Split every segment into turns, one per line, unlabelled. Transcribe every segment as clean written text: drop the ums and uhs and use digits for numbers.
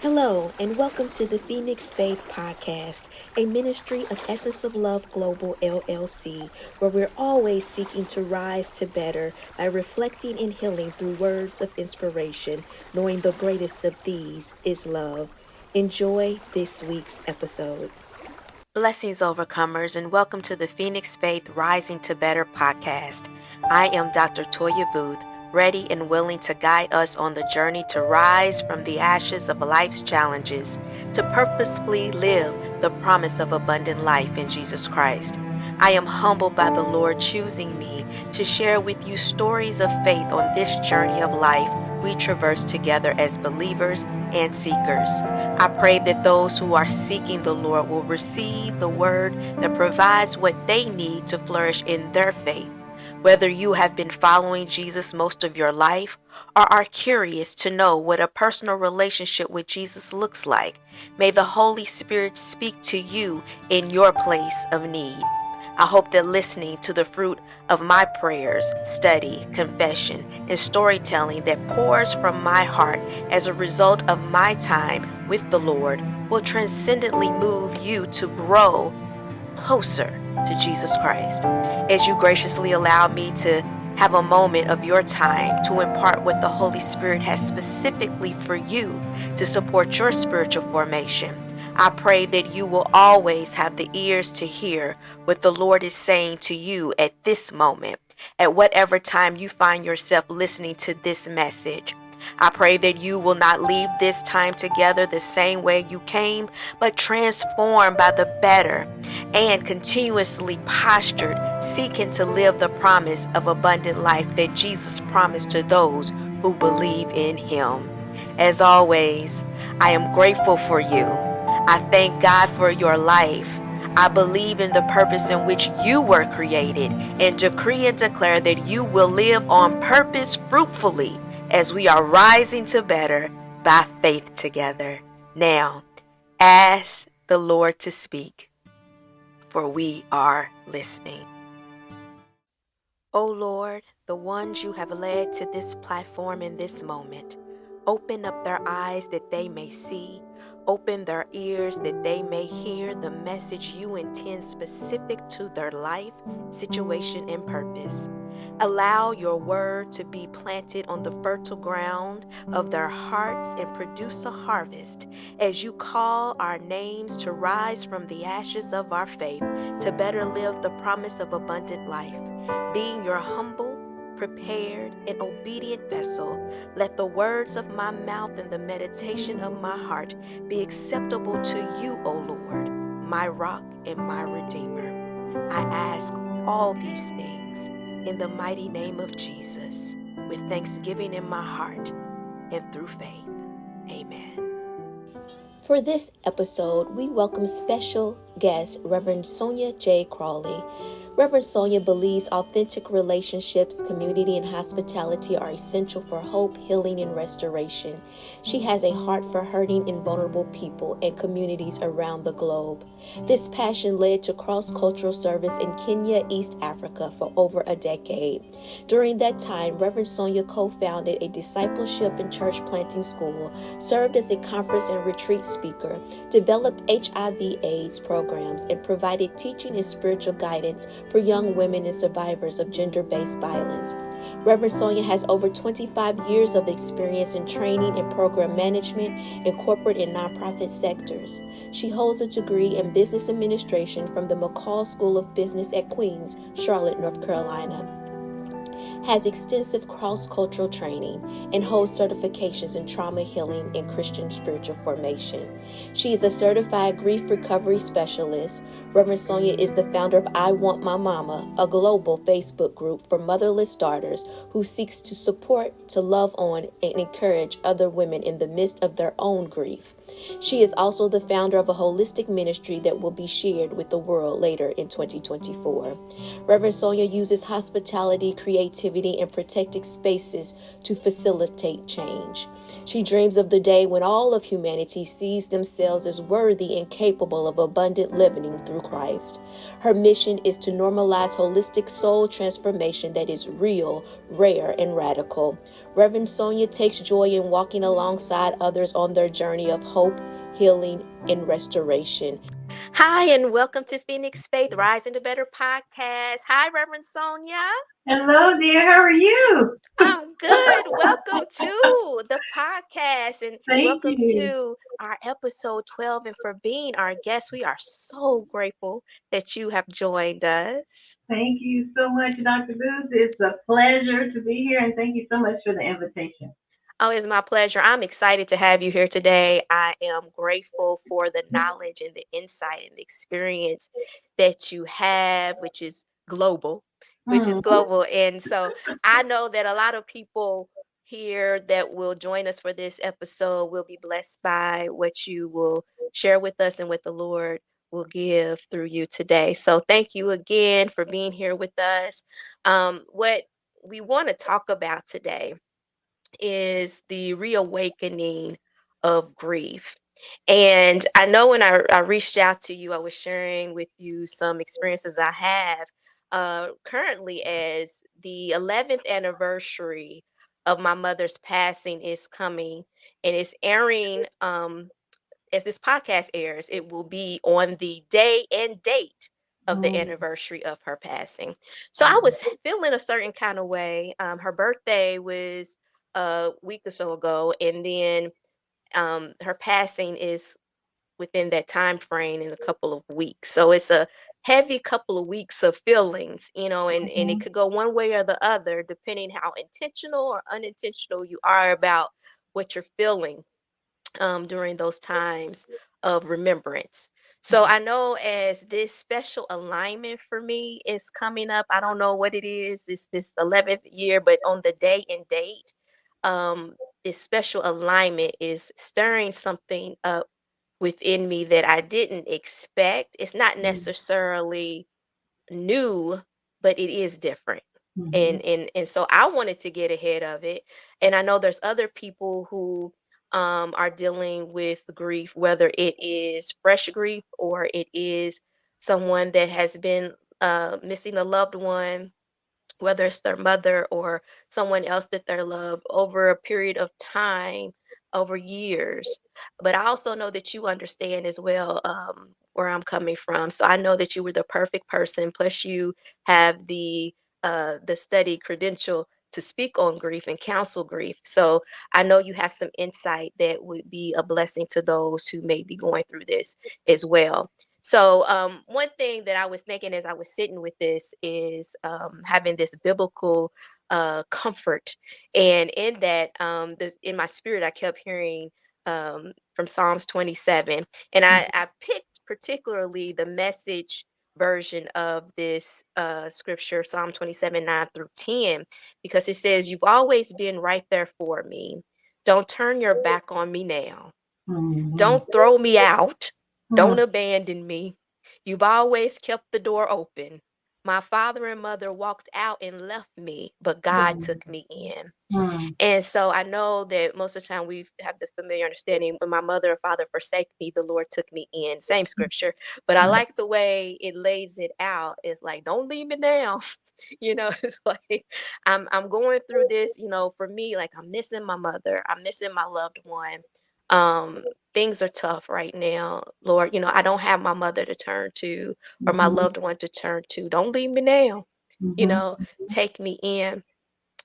Hello, and welcome to the Phoenix Faith Podcast, a ministry of Essence of Love Global LLC, where we're always seeking to rise to better by reflecting and healing through words of inspiration, knowing the greatest of these is love. Enjoy this week's episode. Blessings, overcomers, and welcome to the Phoenix Faith Rising to Better podcast. I am Dr. Toya Booth, ready and willing to guide us on the journey to rise from the ashes of life's challenges to purposefully live the promise of abundant life in Jesus Christ. I am humbled by the Lord choosing me to share with you stories of faith on this journey of life we traverse together as believers and seekers. I pray that those who are seeking the Lord will receive the word that provides what they need to flourish in their faith. Whether you have been following Jesus most of your life or are curious to know what a personal relationship with Jesus looks like, may the Holy Spirit speak to you in your place of need. I hope that listening to the fruit of my prayers, study, confession, and storytelling that pours from my heart as a result of my time with the Lord will transcendently move you to grow closer to Jesus Christ. As you graciously allow me to have a moment of your time to impart what the Holy Spirit has specifically for you to support your spiritual formation, I pray that you will always have the ears to hear what the Lord is saying to you at this moment, at whatever time you find yourself listening to this message. I pray that you will not leave this time together the same way you came, but transformed by the better and continuously postured, seeking to live the promise of abundant life that Jesus promised to those who believe in Him. As always, I am grateful for you. I thank God for your life. I believe in the purpose in which you were created and decree and declare that you will live on purpose fruitfully as we are rising to better by faith together. Now, ask the Lord to speak, for we are listening. O Lord, the ones you have led to this platform in this moment, open up their eyes that they may see. Open their ears that they may hear the message you intend specific to their life, situation, and purpose. Allow your word to be planted on the fertile ground of their hearts and produce a harvest as you call our names to rise from the ashes of our faith to better live the promise of abundant life. Being your humble, prepared, and obedient vessel, let the words of my mouth and the meditation of my heart be acceptable to you, O Lord, my rock and my redeemer. I ask all these things in the mighty name of Jesus, with thanksgiving in my heart and through faith. Amen. For this episode, we welcome special guest Reverend Sonia J. Crawley. Reverend Sonia believes authentic relationships, community, and hospitality are essential for hope, healing, and restoration. She has a heart for hurting and vulnerable people and communities around the globe. This passion led to cross-cultural service in Kenya, East Africa for over a decade. During that time, Reverend Sonia co-founded a discipleship and church planting school, served as a conference and retreat speaker, developed HIV/AIDS programs, and provided teaching and spiritual guidance for young women and survivors of gender-based violence. Reverend Sonia has over 25 years of experience in training and program management in corporate and nonprofit sectors. She holds a degree in business administration from the McCall School of Business at Queens, Charlotte, North Carolina. Has extensive cross-cultural training, and holds certifications in trauma healing and Christian spiritual formation. She is a certified grief recovery specialist. Reverend Sonia is the founder of I Want My Mama, a global Facebook group for motherless daughters who seeks to support, to love on, and encourage other women in the midst of their own grief. She is also the founder of a holistic ministry that will be shared with the world later in 2024. Reverend Sonia uses hospitality, creativity, creativity, and protected spaces to facilitate change. She dreams of the day when all of humanity sees themselves as worthy and capable of abundant living through Christ. Her mission is to normalize holistic soul transformation that is real, rare, and radical. Reverend Sonia takes joy in walking alongside others on their journey of hope, healing, and restoration. Hi, and welcome to Phoenix Faith Rising to Better podcast. Hi, Reverend Sonia.
Hello, dear. How are you?
I'm good. Welcome to the podcast and
Thank
welcome
you.
to our episode 12. And for being our guest, we are so grateful that you have joined us.
Thank you so much, Dr. Booth. It's a pleasure to be here, and thank you so much for the invitation.
Oh, it's my pleasure. I'm excited to have you here today. I am grateful for the knowledge and the insight and the experience that you have, which is
Mm.
global. And so I know that a lot of people here that will join us for this episode will be blessed by what you will share with us and what the Lord will give through you today. So thank you again for being here with us. What we want to talk about today is the reawakening of grief. And I know when I reached out to you, I was sharing with you some experiences I have currently as the 11th anniversary of my mother's passing is coming and it's airing as this podcast airs, it will be on the day and date of the
Mm.
anniversary of her passing. So I was feeling a certain kind of way. Her birthday was a week or so ago, and then her passing is within that time frame in a couple of weeks. So it's a heavy couple of weeks of feelings, and it
Mhm.
could go one way or the other, depending how intentional or unintentional you are about what you're feeling during those times of remembrance. So I know as this special alignment for me is coming up, I don't know what it is, it's this 11th year, but on the day and date, um, this special alignment is stirring something up within me that I didn't expect. It's not
Mm.
necessarily new, but it is different.
Mhm.
And so I wanted to get ahead of it. And I know there's other people who are dealing with grief, whether it is fresh grief or it is someone that has been missing a loved one, whether it's their mother or someone else that they love over a period of time, over years. But I also know that you understand as well where I'm coming from. So I know that you were the perfect person. Plus, you have the study credential to speak on grief and counsel grief. So I know you have some insight that would be a blessing to those who may be going through this as well. So, one thing that I was thinking as I was sitting with this is having this biblical comfort, and in that, this in my spirit, I kept hearing from Psalms 27, and I picked particularly the message version of this scripture, Psalm 27 9 through 10, because it says, "You've always been right there for me. Don't turn your back on me now.
Mhm.
Don't throw me out. Don't
Mm.
abandon me. You've always kept the door open. My father and mother walked out and left me, but God
Mm.
took me in."
Mm.
And so I know that most of the time we have the familiar understanding, when my mother and father forsake me, the Lord took me in. Same scripture. But I
Right.
like the way it lays it out. It's like, don't leave me now. It's like I'm going through this, for me, like I'm missing my mother, I'm missing my loved one. Things are tough right now, Lord. I don't have my mother to turn to or my
Mhm.
loved one to turn to. Don't leave me now, you
Mhm.
know, take me in.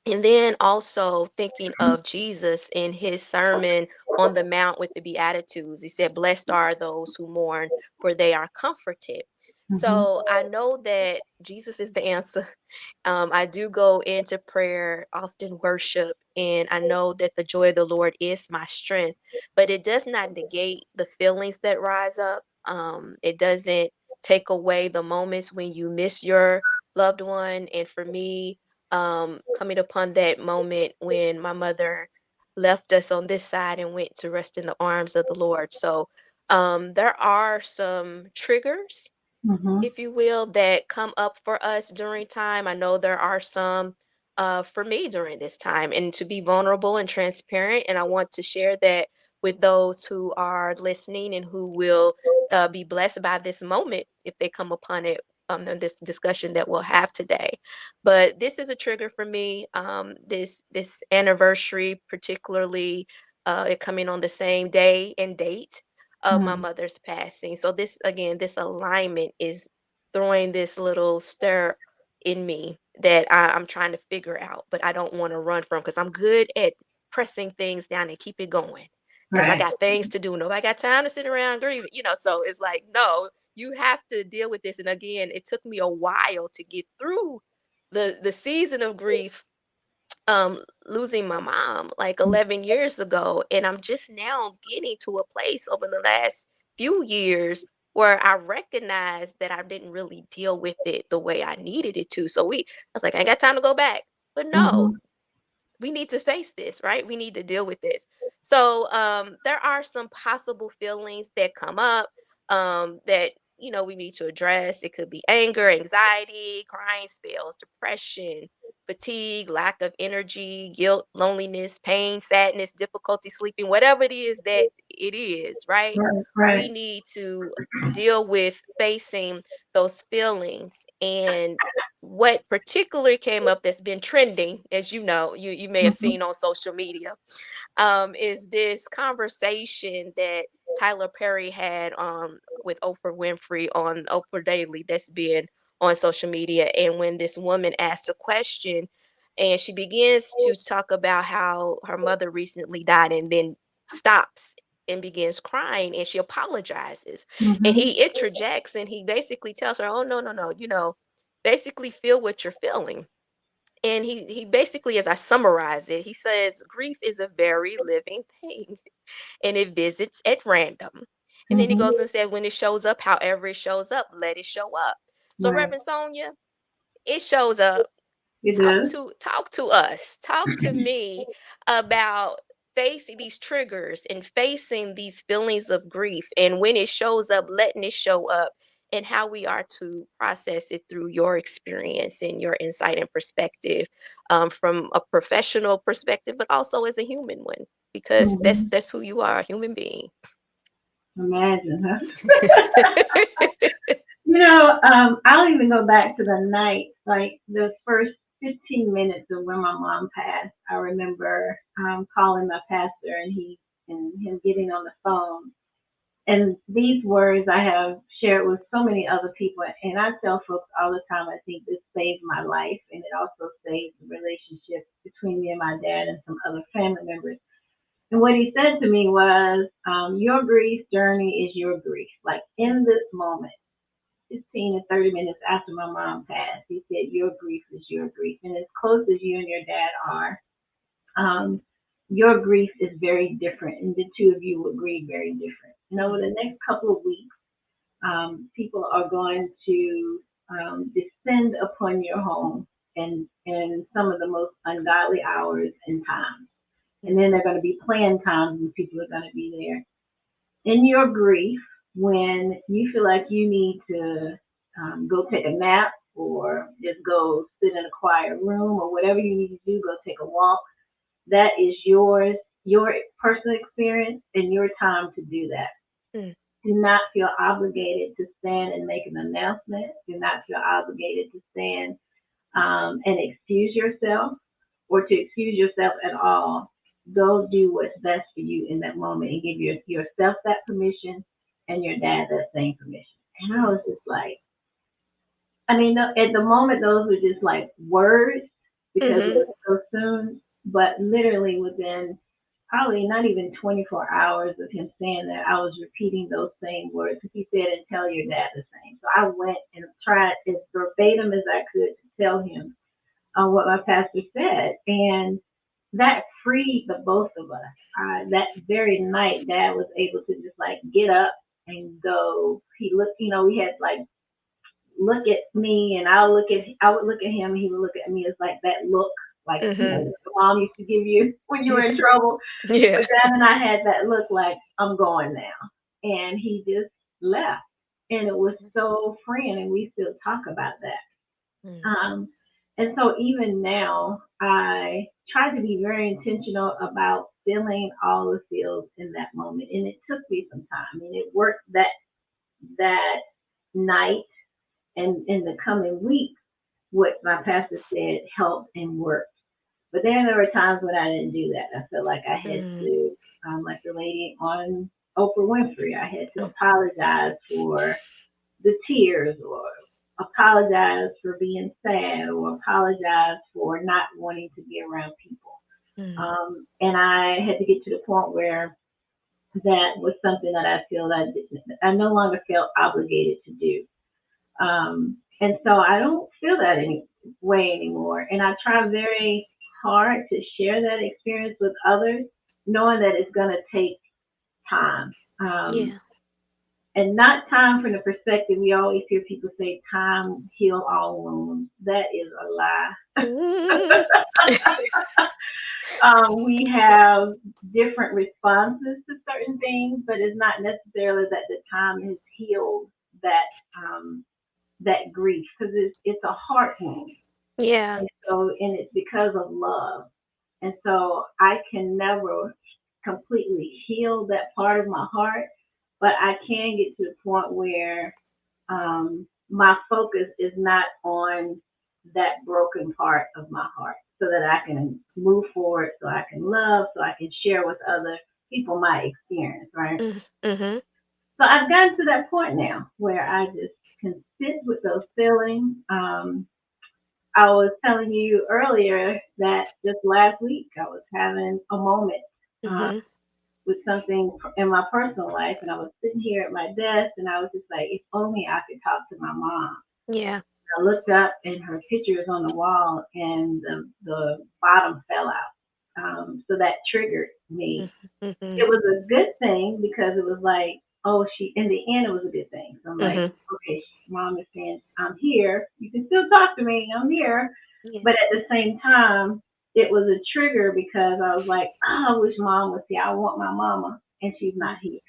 And then also thinking of Jesus in his Sermon on the Mount with the Beatitudes. He said, "Blessed are those who mourn, for they are comforted."
Mhm.
So I know that Jesus is the answer. I do go into prayer, often worship, and I know that the joy of the Lord is my strength, but it does not negate the feelings that rise up. It doesn't take away the moments when you miss your loved one. And for me, coming upon that moment when my mother left us on this side and went to rest in the arms of the Lord. So there are some triggers,
Mhm.
if you will, that come up for us during time. I know there are some. for me during this time, and to be vulnerable and transparent. And I want to share that with those who are listening and who will be blessed by this moment if they come upon it. In this discussion that we'll have today, but this is a trigger for me. This anniversary, particularly, it coming on the same day and date of my
Mm-hmm.
mother's passing. So this again, this alignment is throwing this little stir in me that I'm trying to figure out, but I don't want to run from because I'm good at pressing things down and keep it going because I
Right.
got things to do. Nobody got time to sit around grieving, So it's like, no, you have to deal with this. And again, it took me a while to get through the season of grief, losing my mom like 11 years ago, and I'm just now getting to a place over the last few years where I recognize that I didn't really deal with it the way I needed it to. So I was like, I ain't got time to go back. But no,
Mm-hmm.
we need to face this, right? We need to deal with this. So there are some possible feelings that come up, that we need to address. It could be anger, anxiety, crying spells, depression, fatigue, lack of energy, guilt, loneliness, pain, sadness, difficulty sleeping, whatever it is that it is, right?
Right.
We
Right.
need to deal with facing those feelings. And what particularly came up that's been trending, as you may have
Mm-hmm.
seen on social media, is this conversation that Tyler Perry had with Oprah Winfrey on Oprah Daily that's been on social media. And when this woman asked a question and she begins to talk about how her mother recently died and then stops and begins crying and she apologizes. And
Mm-hmm.
he interjects and he basically tells her, oh, no, no, no, basically feel what you're feeling. And he basically, as I summarize it, he says grief is a very living thing and it visits at random. And then he
Mm-hmm.
goes and said, when it shows up, however it shows up, let it show up. So
Right.
Reverend Sonia, it shows up.
It
talk
does.
to talk to us, talk to me about facing these triggers and facing these feelings of grief, and when it shows up, letting it show up, and how we are to process it through your experience and your insight and perspective, from a professional perspective, but also as a human one, because that's
Mm-hmm.
that's who you are, a human being.
Imagine, huh? I'll even go back to the night, like the first 15 minutes of when my mom passed. I remember calling my pastor and him getting on the phone. And these words I have shared with so many other people, and I tell folks all the time, I think this saved my life, and it also saved the relationship between me and my dad and some other family members. And what he said to me was, your grief journey is your grief. Like in this moment, 15 to 30 minutes after my mom passed, he said, your grief is your grief. And as close as you and your dad are, um, your grief is very different, and the two of you will grieve very different. And over the next couple of weeks, people are going to descend upon your home and some of the most ungodly hours and times. And then they're going to be planned times when people are going to be there. In your grief, when you feel like you need to go take a nap or just go sit in a quiet room or whatever you need to do, go take a walk, that is yours, your personal experience and your time to do that.
Mm,
Do not feel obligated to stand and make an announcement. Do not feel obligated to stand and excuse yourself or to excuse yourself at all. Go do what's best for you in that moment and give yourself that permission and your dad that same permission. And I was just like, I mean, at the moment, those were just like words because it
mm-hmm.
was so soon, but literally within probably not even 24 hours of him saying that, I was repeating those same words. He said, and tell your dad the same. So I went and tried as verbatim as I could to tell him what my pastor said. And that freed the both of us. That very night, dad was able to just like get up and go. He looked, we had like look at me and I would look at him and he would look at me. It's like that look, like
Mm-hmm.
your mom used to give you when you were in trouble. But
Yeah.
Dad and I had that look like I'm going now, and he just left, and it was so freeing, and we still talk about that.
Mm,
Um, And so even now, I try to be very intentional about feeling all the feels in that moment. And it took me some time. And it worked that night and in the coming week, what my pastor said helped and worked. But then there were times when I didn't do that. I felt like I had
Mm,
to, like the lady on Oprah Winfrey, I had to
mm,
apologize for the tears or apologize for being sad or apologize for not wanting to be around people.
mm.
And I had to get to the point where that was something that I feel that I no longer felt obligated to do. And so I don't feel that any way anymore. And I try very hard to share that experience with others, knowing that it's going to take time.
Yeah.
And not time from the perspective we always hear people say time heal all wounds. That is a lie.
Mm,
We have different responses to certain things, but it's not necessarily that the time has healed that that grief because it's a heart wound,
yeah.
and it's because of love, and so I can never completely heal that part of my heart, but I can get to the point where my focus is not on that broken part of my heart so that I can move forward, so I can love, so I can share with other people my experience, right?
Mm, mhm.
So I've gotten to that point now where I just can sit with those feelings. I was telling you earlier that just last week I was having a moment uh,
Mhm.
with something in my personal life, and I was sitting here at my desk, and I was just like, if only I could talk to my mom.
Yeah.
I looked up and her picture is on the wall and the bottom fell out. So that triggered me.
Mhm. Mhm.
It was a good thing because it was like, oh, in the end, it was a good thing. So I'm like,
Mhm.
okay, mom is saying, I'm here. You can still talk to me. I'm here.
Yeah.
But at the same time, it was a trigger because I was like, oh, I wish mom was here. I want my mama. And she's not
Mm,
here.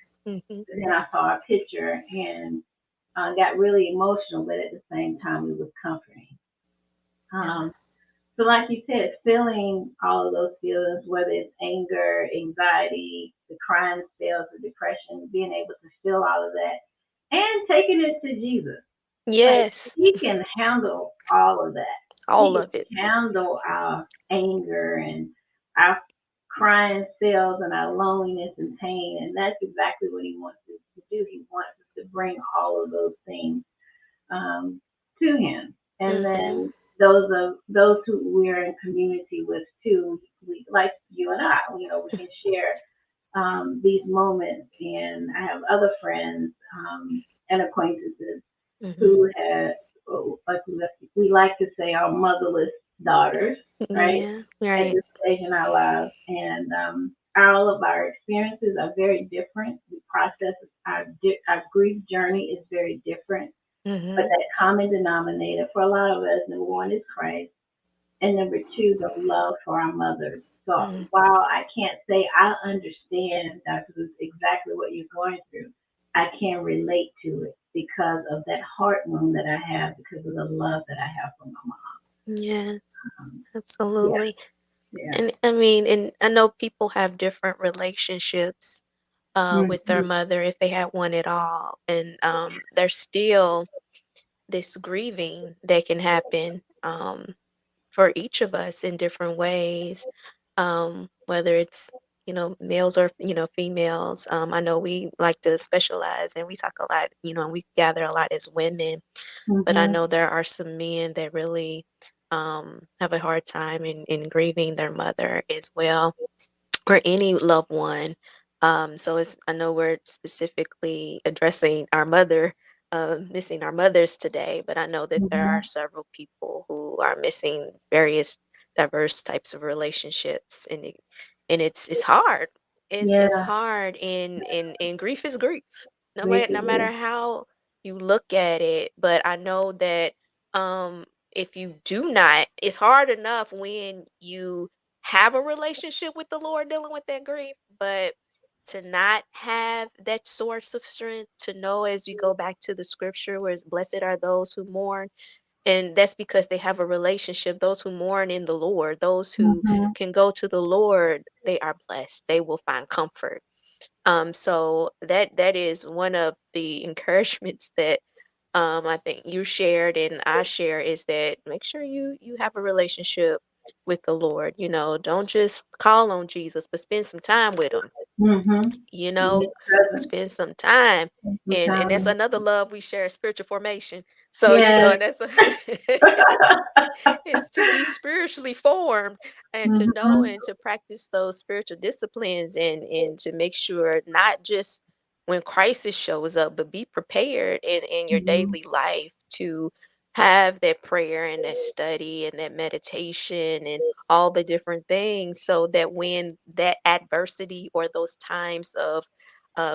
mhm.
And then I saw a picture and got really emotional, but at the same time, it was comforting.
Yeah.
Um, so, like you said, feeling all of those feelings, whether it's anger, anxiety, the crying spells, the depression, being able to feel all of that and taking it to Jesus. Like,
Yes.
He can handle all of that.
All
He
of it.
can handle our anger and our crying spells and our loneliness and pain. And that's exactly what He wants us to do. He wants us to bring all of those things to Him. And
Mhm.
then those who we're in community with too, we like you and I, we can share these moments. And I have other friends and acquaintances
Mhm.
who have, like we like to say, our motherless daughters, right?
Yeah.
At
Right.
this stage in our lives, and all of our experiences are very different. We process our grief journey is very different, but
Mhm.
that common denominator for a lot of us, number one, is Christ, and number two, the love for our mothers. So
Mm.
while I can't say I understand Dr. Ruth, exactly what you're going through, I can relate to it because of that heart wound that I have because of the love that I have for my mom.
Yes.
Yeah,
Absolutely.
yeah.
And I mean, and I know people have different relationships with their
Mm-hmm.
mother if they had one at all, and there's still this grieving that can happen for each of us in different ways, whether it's males or females. I know we like to specialize and we talk a lot, and we gather a lot as women, but I
Mm-hmm.
know there are some men that really have a hard time in grieving their mother as well, or any loved one. So I know we're specifically addressing our mother, missing our mothers today, but I know that there are
Mm-hmm.
several people who are missing various diverse types of relationships, and it's hard. It's
Yeah,
hard, and grief is grief.
grief
No
is
matter
real.
how you look at it, but I know that if you do not, it's hard enough when you have a relationship with the Lord dealing with that grief, but to not have that source of strength, to know as we go back to the scripture where it's blessed are those who mourn, And that's because they have a relationship. Those who mourn in the Lord, those who
Mhm.
can go to the Lord, they are blessed. They will find comfort. So that is one of the encouragements that I think you shared and I share, is that make sure you have a relationship with the Lord. Don't just call on Jesus, but spend some time with him.
Mhm.
You
In
know,
His presence.
spend some time.
Some
And that's
time.
another love we share, spiritual formation. So,
Yes.
and that's is to be spiritually formed and to know
Mhm.
and to practice those spiritual disciplines, and to make sure not just when crisis shows up, but be prepared in your
Mhm.
daily life to have that prayer and that study and that meditation and all the different things, so that when that adversity or those times of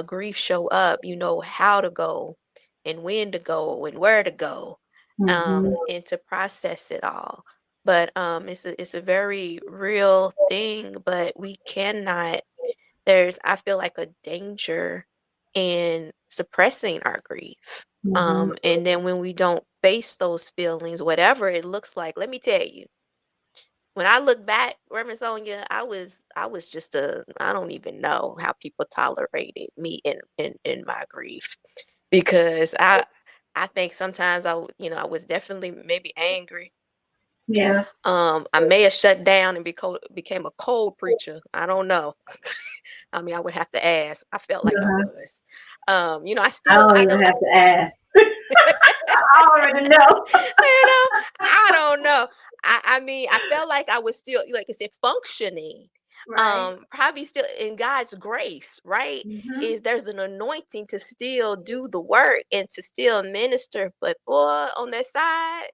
grief show up, you know how to go and when to go and where to go,
Mhm.
and to process it all. But it's a very real thing, but we cannot. I feel like a danger in suppressing our grief.
Mhm.
And then when we don't face those feelings, whatever it looks like, let me tell you, when I look back, Reverend Sonia, I was just I don't even know how people tolerated me in my grief, because I think sometimes I was definitely maybe angry.
Yeah.
I may have shut down and became a cold preacher. I don't know. I mean, I would have to ask. I felt like I
Uh-huh.
was. I
I
still,
don't
I
even
don't,
have to ask. I already know.
you know, I don't know. I mean, I felt like I was still, like I said, functioning.
Right.
Probably still in God's grace, right?
Mhm.
Is there's an anointing to still do the work and to still minister. But boy, on that side,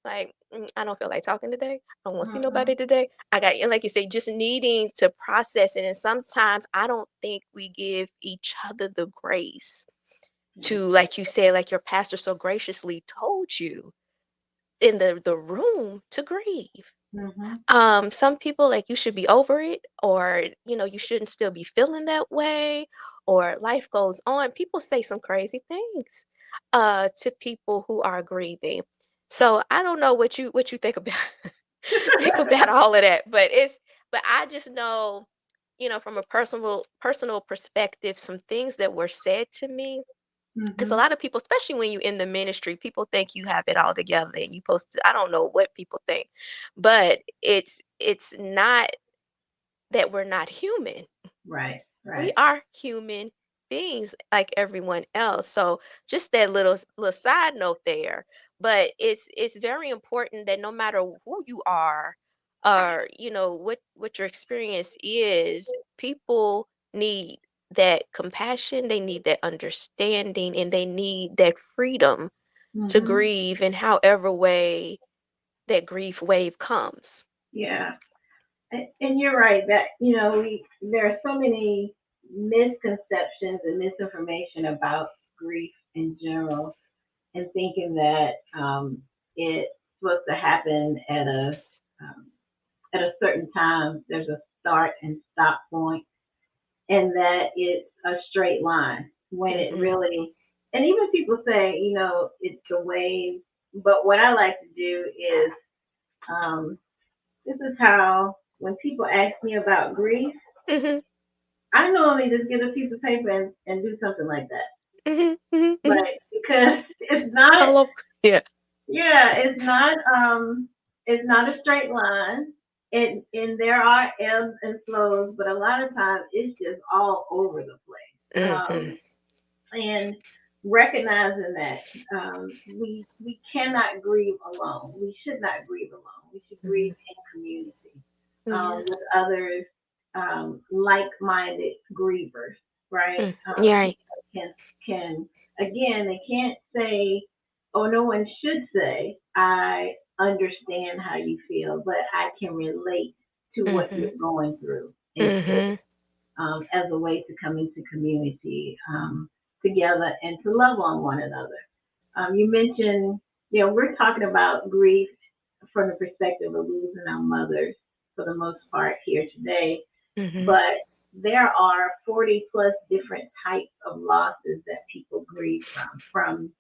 like, I don't feel like talking today. I don't want to see nobody
Mhm.
today. I got, and like you say, just needing to process it. And sometimes I don't think we give each other the grace to, like you said, like your pastor so graciously told you in the room, to grieve.
Mhm.
Some people, like, you should be over it, or you shouldn't still be feeling that way, or life goes on. People say some crazy things to people who are grieving. So I don't know what you think about think about all of that, but I just know, from a personal perspective, some things that were said to me, because a
Mhm.
lot of people, especially when you in the ministry, people think you have it all together and you post. I don't know what people think, but it's not that we're not human.
Right.
We
Right.
are human beings like everyone else. So just that little side note there. But it's very important that no matter who you are, or what your experience is, people need that compassion, they need that understanding, and they need that freedom to
Mhm.
grieve in however way that grief wave comes.
Yeah. And you're right that there are so many misconceptions and misinformation about grief in general, and thinking that it's supposed to happen um, at a certain time. There's a start and stop point, and that it's a straight line when it
Mhm.
really. And even people say, it's the wave. But what I like to do is, um, this is how when people ask me about grief,
Mhm.
I normally just get a piece of paper and do something like that.
Mhm. Mhm. Mhm.
Right. Because it's not,
All over. Yeah.
yeah, it's not a straight line. And there are ebbs and flows, but a lot of times it's just all over the place.
Mhm.
And recognizing that we cannot grieve alone. We should not grieve alone. We should grieve
Mhm.
in community
Yeah.
with others, like-minded grievers, right?
Yeah.
People
Right.
can again, they can't say, oh, no one should say, I understand how you feel, but I can relate to what
Mhm.
you're going through instead,
Mhm.
as a way to come into community together and to love on one another. You mentioned, we're talking about grief from the perspective of losing our mothers for the most part here today,
Mhm.
but there are 40 plus different types of losses that people grieve from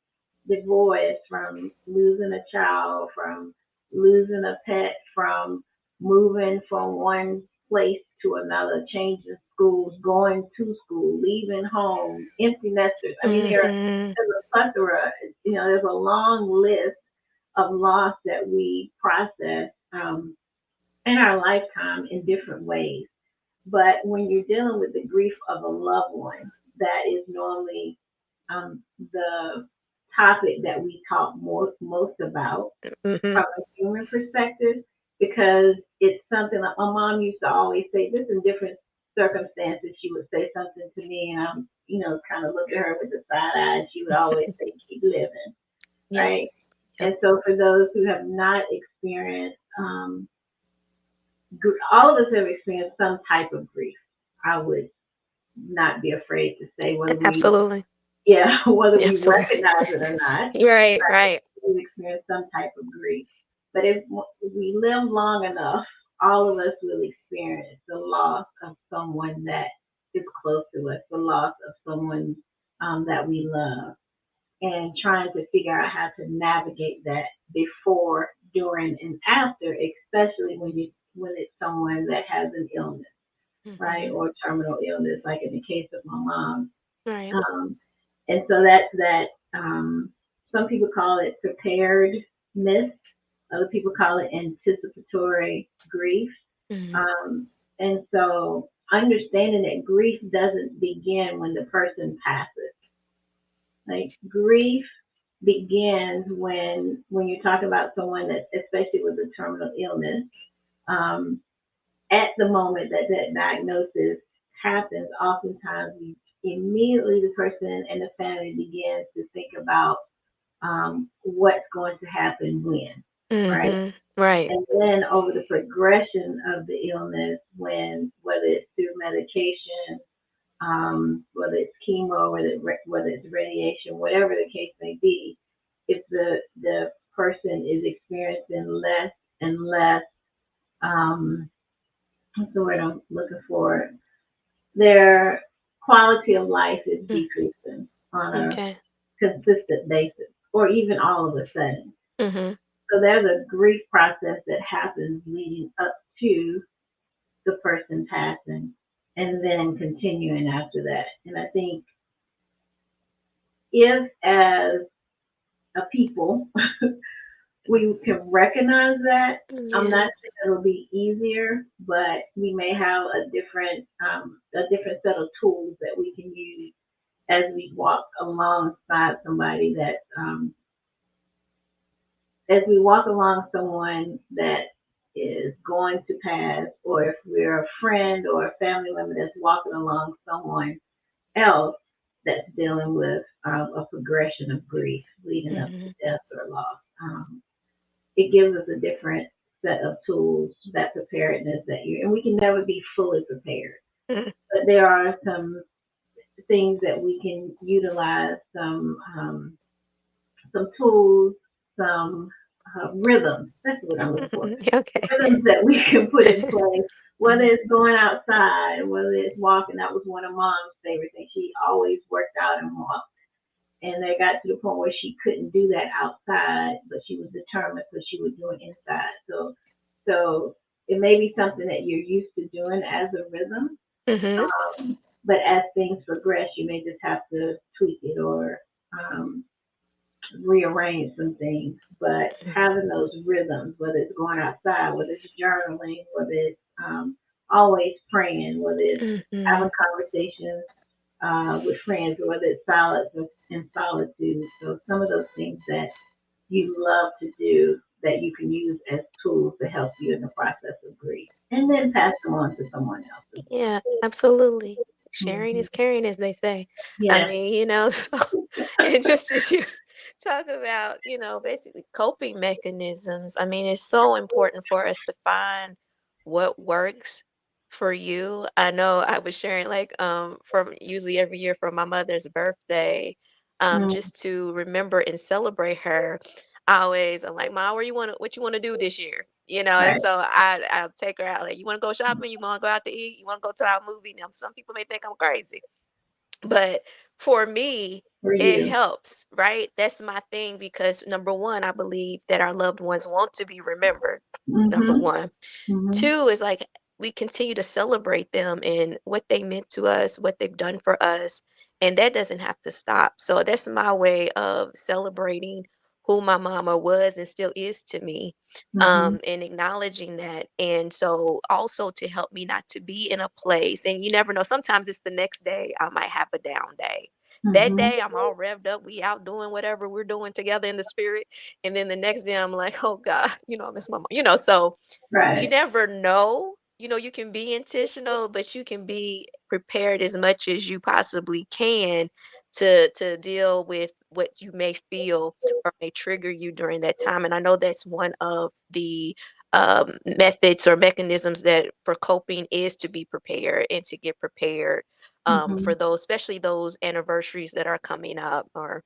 divorce, from losing a child, from losing a pet, from moving from one place to another, changing schools, going to school, leaving home, empty nesters. I mean,
Mm-hmm.
there's a plethora, there's a long list of loss that we process in our lifetime in different ways. But when you're dealing with the grief of a loved one, that is normally the topic that we talk most about
Mm-hmm.
from a human perspective, because it's something like my mom used to always say this in different circumstances. She would say something to me, and I'm, kind of look at her with a side eye, and she would always say, keep living,
Yep.
right?
Yep.
And so for those who have not experienced, all of us have experienced some type of grief. I would not be afraid to say
Absolutely.
whether we
Absolutely.
recognize it or not.
Right. Right.
We experience some type of grief. But if we live long enough, all of us will experience the loss of someone that is close to us, the loss of someone that we love, and trying to figure out how to navigate that before, during, and after, especially when it's someone that has an illness, right,
Mm-hmm.
or terminal illness, like in the case of my mom.
Right.
Um, and so that's that. Some people call it preparedness. Other people call it anticipatory grief.
Mm-hmm.
Um, and so understanding that grief doesn't begin when the person passes. Like grief begins when you're talking about someone that, especially with a terminal illness, um, at the moment that that diagnosis happens, oftentimes immediately the person and the family begins to think about what's going to happen when, right?
Mm-hmm. Right.
And then over the progression of the illness, when whether it's through medication, whether it's chemo, whether it's radiation, whatever the case may be, if the person is experiencing less and less, um, what's the word I'm looking for? Their quality of life is decreasing on a
Okay.
consistent basis, or even all of a sudden.
Mm-hmm.
So there's a grief process that happens leading up to the person passing, and then continuing after that. And I think if, as a people, we can recognize that, I'm
Yeah.
not saying it'll be easier, but we may have a different set of tools that we can use as we walk alongside somebody that as we walk along someone that is going to pass, or if we're a friend or a family member that's walking along someone else that's dealing with a progression of grief leading up
Mm-hmm.
to death or loss. It gives us a different set of tools, that preparedness and we can never be fully prepared, but there are some things that we can utilize, some tools, some rhythms. That's what I'm looking for.
Mm-hmm. Okay.
Rhythms that we can put in place, whether it's going outside, whether it's walking. That was one of Mom's favorite things. She always worked out and walked. And they got to the point where she couldn't do that outside, but she was determined, so she would do it inside. So it may be something that you're used to doing as a rhythm,
Mm-hmm.
but as things progress, you may just have to tweak it or um, rearrange some things. But having those rhythms, whether it's going outside, whether it's journaling, whether it's always praying, whether it's
Mm-hmm.
having conversations with friends, or whether it's silence or in solitude. So some of those things that you love to do that you can use as tools to help you in the process of grief, and then pass them on to someone else as
Yeah, absolutely.
well.
Sharing is caring, as they say. I
Yes.
mean, so and just as you talk about, basically coping mechanisms, I mean, it's so important for us to find what works for you. I know I was sharing from usually every year for my mother's birthday,
Mm,
just to remember and celebrate her. I'm like, "Ma, what you wanna do this year?" And
right.
so I'll take her out, like, "You wanna go shopping? You wanna go out to eat? You wanna go to our movie?" Now, some people may think I'm crazy, But for me,
For
it
you.
helps, right? That's my thing because number one, I believe that our loved ones want to be remembered. Number
Mhm.
one.
Mhm.
Two is like we continue to celebrate them and what they meant to us, what they've done for us, and that doesn't have to stop. So that's my way of celebrating who my mama was and still is to me,
Mhm.
and acknowledging that. And so also to help me not to be in a place, and you never know, sometimes it's the next day I might have a down day. That
Mhm.
day I'm all revved up, we out doing whatever we're doing together in the spirit. And then the next day I'm like, oh God, I miss my mom, so you
Right.
never know. You can be intentional, but you can be prepared as much as you possibly can to deal with what you may feel or may trigger you during that time. And I know that's one of the methods or mechanisms that for coping is to be prepared and to get prepared for
Mhm.
those, especially those anniversaries that are coming up or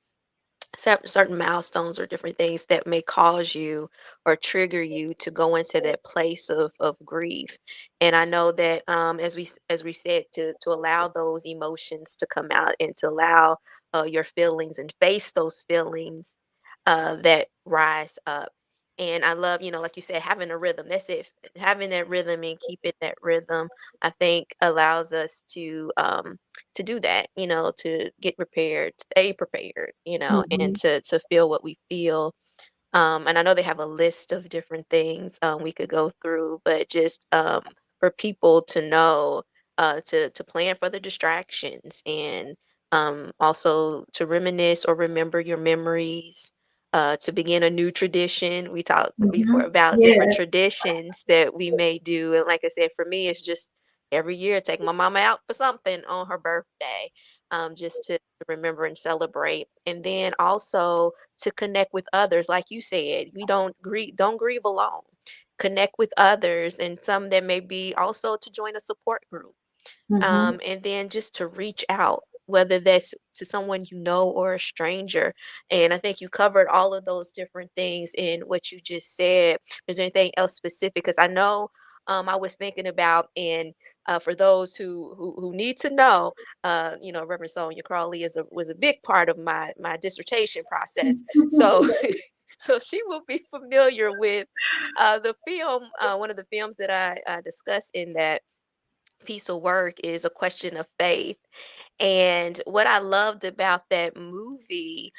certain milestones or different things that may cause you or trigger you to go into that place of grief. And I know that as we said, to allow those emotions to come out and to allow your feelings and face those feelings that rise up. And I love, like you said, having a rhythm. That's it. Having that rhythm and keeping that rhythm, I think, allows us to do that, to get prepared, stay prepared, and
Mhm.
to feel what we feel. And I know they have a list of different things we could go through, but just for people to know, to plan for the distractions and also to reminisce or remember your memories. To begin a new tradition. We talked before
Mhm.
about different
Yeah.
traditions that we may do. And like I said, for me, it's just every year take my mama out for something on her birthday, just to remember and celebrate. And then also to connect with others, like you said, we don't grieve alone. Connect with others, and some that may be also to join a support group,
Mhm.
and then just to reach out, whether that's to someone you know or a stranger. And I think you covered all of those different things in what you just said. Is there anything else specific? Because I know I was thinking about, and for those who need to know, Reverend Sonia Crawley was a big part of my dissertation process. So. So she will be familiar with the film. One of the films that I discussed in that piece of work is A Question of Faith. And what I loved about that movie,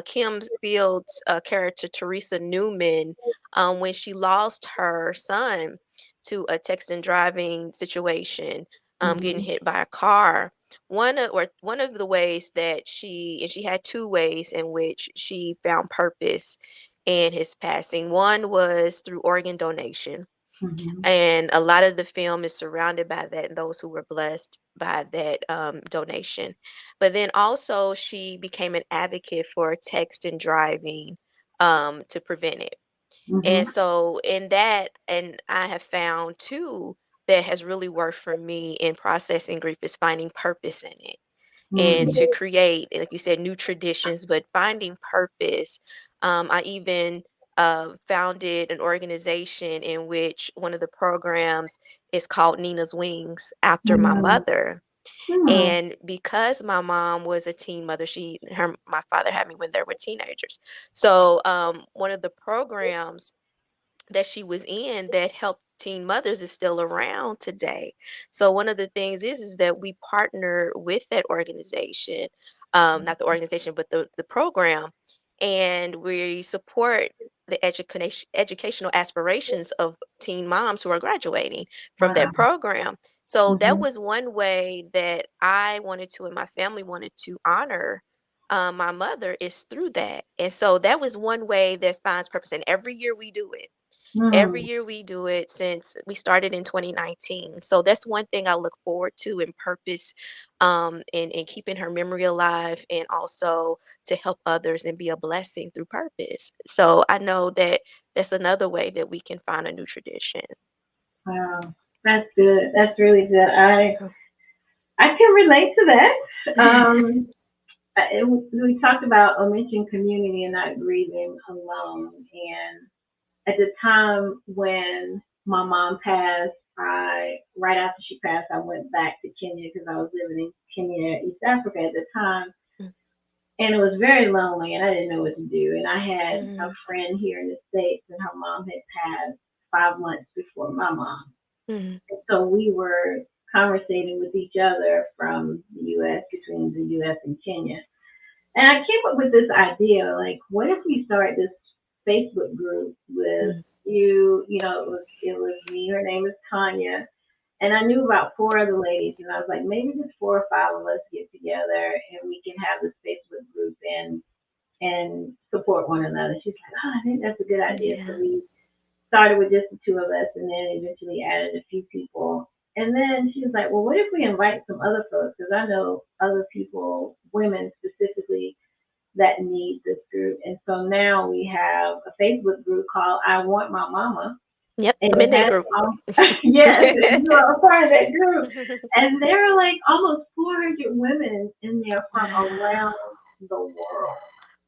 Kim Field's character, Teresa Newman, when she lost her son to a text and driving situation, getting
Mhm.
hit by a car. One of the ways that she had two ways in which she found purpose in his passing. One was through organ donation,
Mhm.
and a lot of the film is surrounded by that and those who were blessed by that donation. But then also she became an advocate for text and driving, to prevent it. And
Mhm.
so in that, and I have found too, that has really worked for me in processing grief is finding purpose in it and
Mhm.
to create, like you said, new traditions, but finding purpose. I even founded an organization in which one of the programs is called Nina's Wings after my
Mhm.
mother.
Mhm.
And because my mom was a teen mother, my father had me when they were teenagers. So one of the programs that she was in that helped teen mothers is still around today. So one of the things is that we partner with that organization, not the organization, but the program, and we support the educational aspirations of teen moms who are graduating from
Wow.
that program. So that
Mhm.
was one way that I wanted to, and my family wanted to honor my mother is through that. And so that was one way that finds purpose. And every year we do it. Every
Mhm.
year we do it since we started in 2019. So that's one thing I look forward to in purpose, in keeping her memory alive and also to help others and be a blessing through purpose. So I know that that's another way that we can find a new tradition.
Wow. That's good. That's really good. I can relate to that. We talked about omission community and not grieving alone. And at the time when my mom passed, right after she passed, I went back to Kenya because I was living in Kenya, East Africa at the time,
Mm,
and it was very lonely, and I didn't know what to do. And I had a
mm,
friend here in the States, and her mom had passed 5 months before my mom.
mm,
And so we were conversating with each other from the U.S., between the U.S. and Kenya. And I came up with this idea, like, what if we start this Facebook group with
mm.
it was me, her name is Tanya, and I knew about four other ladies, and I was like, maybe just four or five of us get together and we can have this Facebook group and support one another. She's like, oh, I think that's a good idea. So
Yeah.
we started with just the two of us, and then eventually added a few people. And then she was like, well, what if we invite some other folks? Because I know other people, women specifically, that need this group. And so now we have a Facebook group called I Want My Mama.
Yep.
And
I'm
it
in that
has
group.
all, yes, and you are a part of that group. And there are like almost 400 women in there from
Wow.
around the world.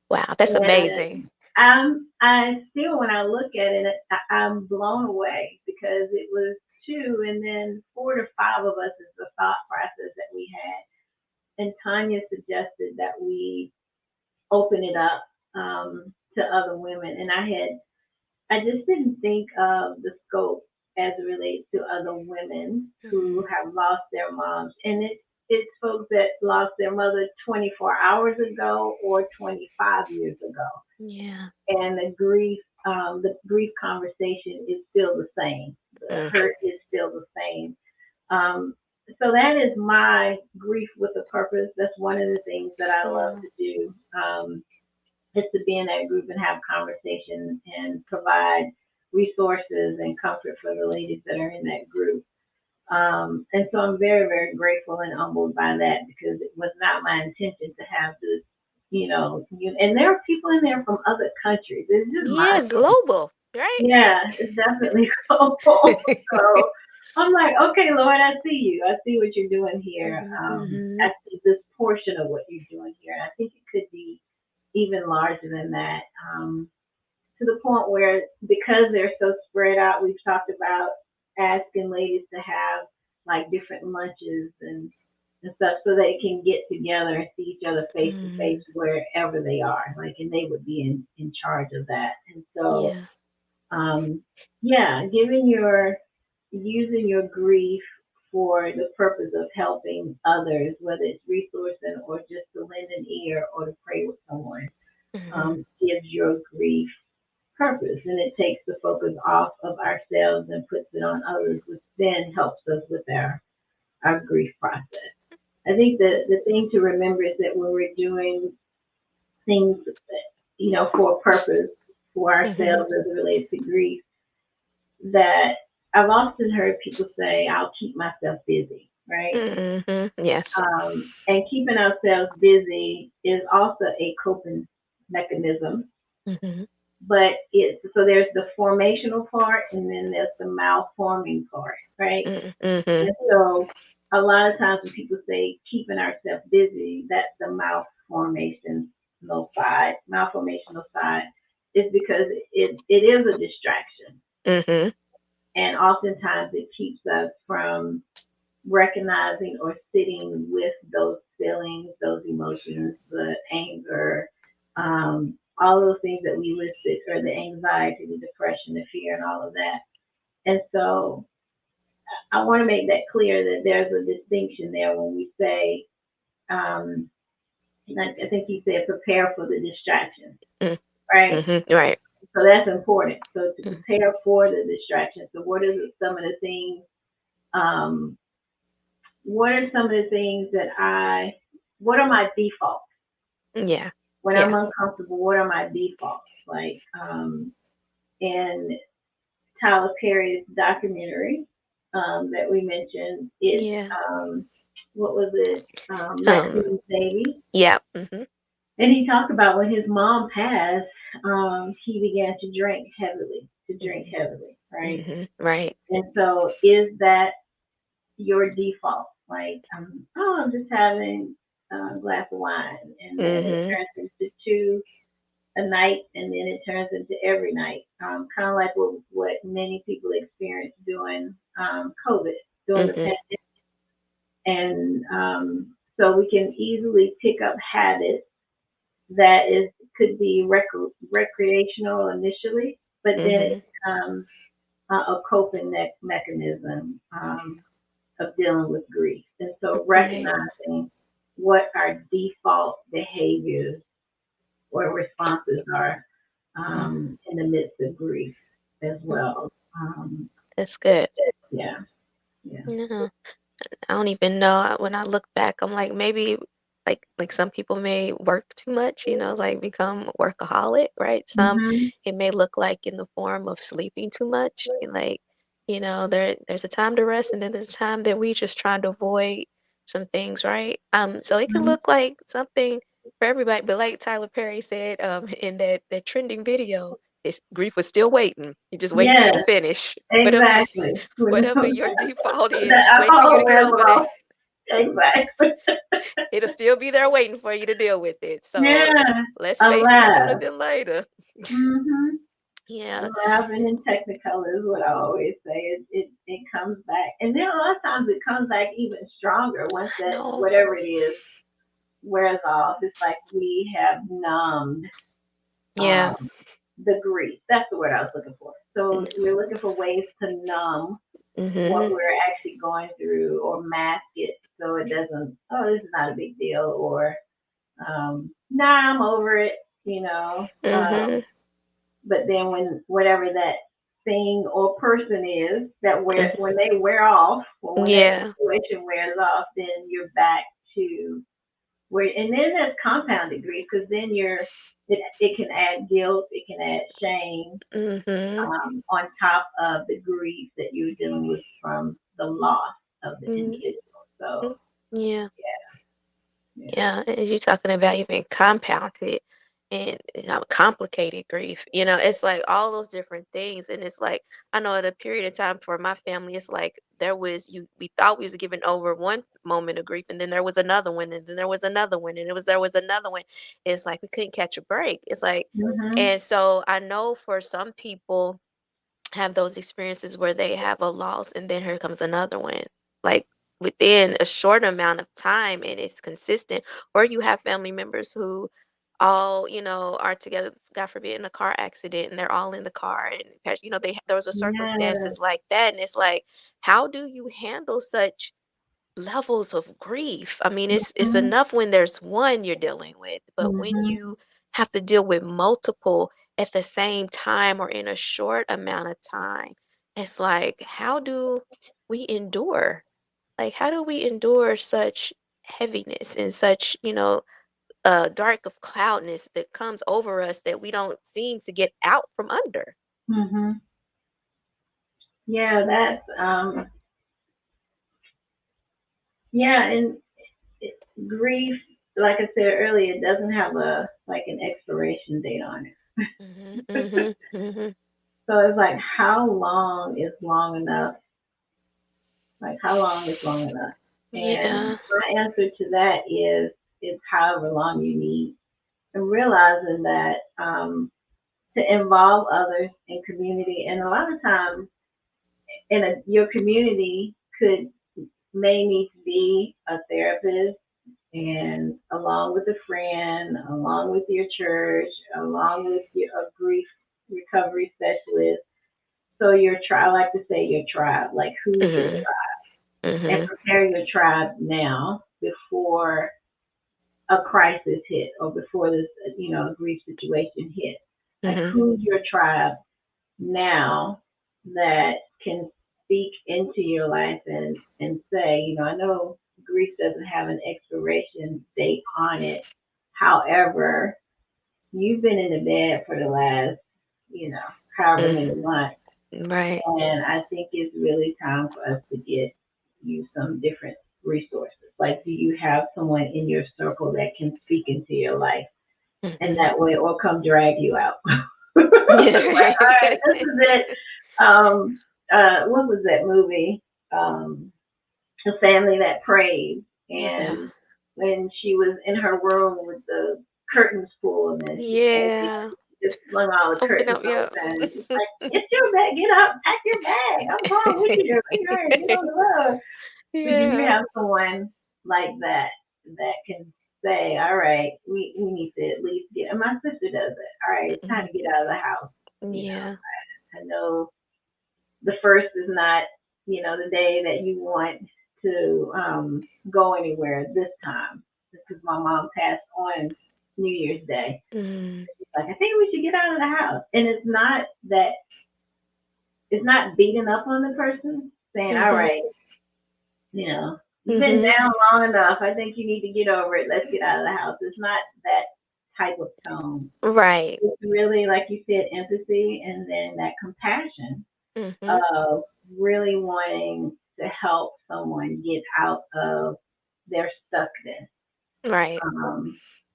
Wow, that's amazing.
And I still, when I look at it, I'm blown away because it was two, and then four to five of us is the thought process that we had. And Tanya suggested that we open it up to other women, and I just didn't think of the scope as it relates to other women who
Mhm.
have lost their moms, and it's folks that lost their mother 24 hours ago or 25 years ago,
Yeah.
and the grief conversation is still the same. The
Mm,
hurt is still the same. Um, so that is my grief with a purpose. That's one of the things that I love
mm,
to do. Is to be in that group and have conversations and provide resources and comfort for the ladies that are in that group. And so I'm very, very grateful and humbled by that because it was not my intention to have this, and there are people in there from other countries. It's just
yeah,
mind blowing.
global, right?
Yeah, it's definitely cool. So I'm like, okay, Lord, I see you. I see what you're doing here.
Mhm,
I
mhm,
see this portion of what you're doing here. And I think it could be even larger than that. To the point where, because they're so spread out, we've talked about asking ladies to have like different lunches and stuff so they can get together and see each other face to face
mm,
wherever they are. Like, and they would be in charge of that. And so,
yeah.
um, yeah, using your grief for the purpose of helping others, whether it's resourcing or just to lend an ear or to pray with someone,
Mhm,
gives your grief purpose, and it takes the focus off of ourselves and puts it on others, which then helps us with our grief process. I think the thing to remember is that when we're doing things, for a purpose for
mhm,
ourselves as it relates to grief, that I've often heard people say, I'll keep myself busy, right?
mhm, yes.
And keeping ourselves busy is also a coping mechanism,
Mhm,
but it's so there's the formational part and then there's the malforming part, right?
mm, mhm,
And so a lot of times when people say keeping ourselves busy, that's the malformational side is because it is a distraction.
mhm,
And oftentimes it keeps us from recognizing or sitting with those feelings, those emotions, the anger, all those things that we listed, or the anxiety, the depression, the fear, and all of that. And so I want to make that clear that there's a distinction there when we say, like I think you said, prepare for the distraction,
mm,
right?
mhm, right.
So that's important. So to
Mm,
prepare for the distraction. So some of the things um, what are some of the things what are my defaults?
yeah,
When I'm
yeah,
uncomfortable, what are my defaults? Like, in Tyler Perry's documentary that we mentioned, it's,
yeah.
what was it?
Um,
Maxine's Baby.
yeah, mhm,
And he talked about when his mom passed, he began to drink
mhm,
heavily, right?
mhm, right.
And so is that your default? Like, I'm just having a glass of wine, and then it
Mhm,
turns into two a night, and then it turns into every night. Kind of like what many people experience doing. COVID, during the
Mm-hmm.
pandemic. And so we can easily pick up habits that could be recreational initially, but then
Mm-hmm.
it becomes a coping mechanism of dealing with grief. And so
Right.
recognizing what our default behaviors or responses are in the midst of grief as
Mm-hmm.
well. Um,
That's good.
yeah, yeah.
Yeah. I don't even know. When I look back, I'm like maybe like some people may work too much, like become workaholic, right? Some
Hmm.
it may look like in the form of sleeping too much. And like, there's a time to rest and then there's a time that we just trying to avoid some things, right? So it can
Hmm.
look like something for everybody, but like Tyler Perry said, in that trending video, it's grief was still waiting. He just waiting for you to
Yes,
finish. Whatever
exactly.
whatever your default is,
The
just wait for you
alcohol
to get
wears
over that.
off. Exactly.
It'll still be there waiting for you to deal with it. So
Yeah,
let's face it sooner
alive.
than later.
Hmm.
Yeah.
Alive and in technicolor is what I always say. It comes back, and then a lot of times it comes back even stronger once
I
that
know.
whatever it is wears off. It's like we have numbed
Yeah.
um, the grief. That's the word I was looking for. So
Mm-hmm.
we're looking for ways to numb what
Mm-hmm.
we're actually going through or mask it so it doesn't, oh, this is not a big deal, or nah, I'm over it, you know.
Mm-hmm.
But then when whatever that thing or person is that when
Mm-hmm.
they wear off, or when that
Yeah.
situation wears off, then you're back to where, and then that's compounded grief because then it can add guilt, it can add shame
Mm-hmm.
on top of the grief that you're dealing with from the loss of the individual.
Mm-hmm.
So
Yeah.
yeah,
Yeah, and you're talking about even compounded and complicated grief. It's like all those different things. And it's like I know at a period of time for my family, it's like we thought we was giving over one moment of grief, and then there was another one, and then there was another one, and there was another one. It's like we couldn't catch a break. It's like,
hmm,
and so I know for some people have those experiences where they have a loss and then here comes another one, like within a short amount of time and it's consistent. Or you have family members who all are together, god forbid, in a car accident, and they're all in the car, and there was a
yeah,
circumstances like that, and it's like, how do you handle such levels of grief? I mean, it's
hmm,
enough when there's one you're dealing with, but when
hmm,
you have to deal with multiple at the same time or in a short amount of time, it's like, how do we endure? Like, how do we endure such heaviness and such, dark of cloudness that comes over us that we don't seem to get out from under?
hmm, yeah. That's yeah, and it, grief, like I said earlier, it doesn't have a like an expiration date on it.
Mhm, mhm, mhm.
So it's like, how long is long enough? Like, how long is long enough? And
Yeah.
my answer to that is however long you need, and realizing that to involve others in community, and a lot of times your community may need to be a therapist, and along with a friend, along with your church, along with a grief recovery specialist. So your tribe, I like to say your tribe, like who's your
Mhm,
tribe, and
mhm,
prepare your tribe now before a crisis hit or before this, grief situation hit. Like
mhm,
who's your tribe now that can speak into your life and say, I know grief doesn't have an expiration date on it. However, you've been in the bed for the last, you know, however many
mhm.
months.
Right.
And I think it's really time for us to get you some different resources. Like, do you have someone in your circle that can speak into your life? And
Mhm.
that way, or come drag you out.
Yeah,
Like, all right,
right.
this is it. Um, what was that movie? A Family That Prayed.
Yeah.
And when she was in her room with the curtains pulled, and she said,
Yeah.
just flung all the
Open
curtains
up, yeah.
open. It's like, get your bag, get up, pack your bag. I'm going with you. Here, get on the road. So you
Yeah.
have someone like that that can say, all right, we need to at least get, and my sister does it. All right, it's time
Mhm.
to get out of the house. You know,
Yeah.
I know the first is not, the day that you want to go anywhere this time because my mom passed on New Year's Day.
Mm.
Like, I think we should get out of the house. And it's not beating up on the person, saying, all
Mhm.
right, you've been
Mhm.
down long enough. I think you need to get over it. Let's get out of the house. It's not that type of tone.
Right.
It's really, like you said, empathy and then that compassion
Mhm.
of really wanting to help someone get out of their stuckness.
Right.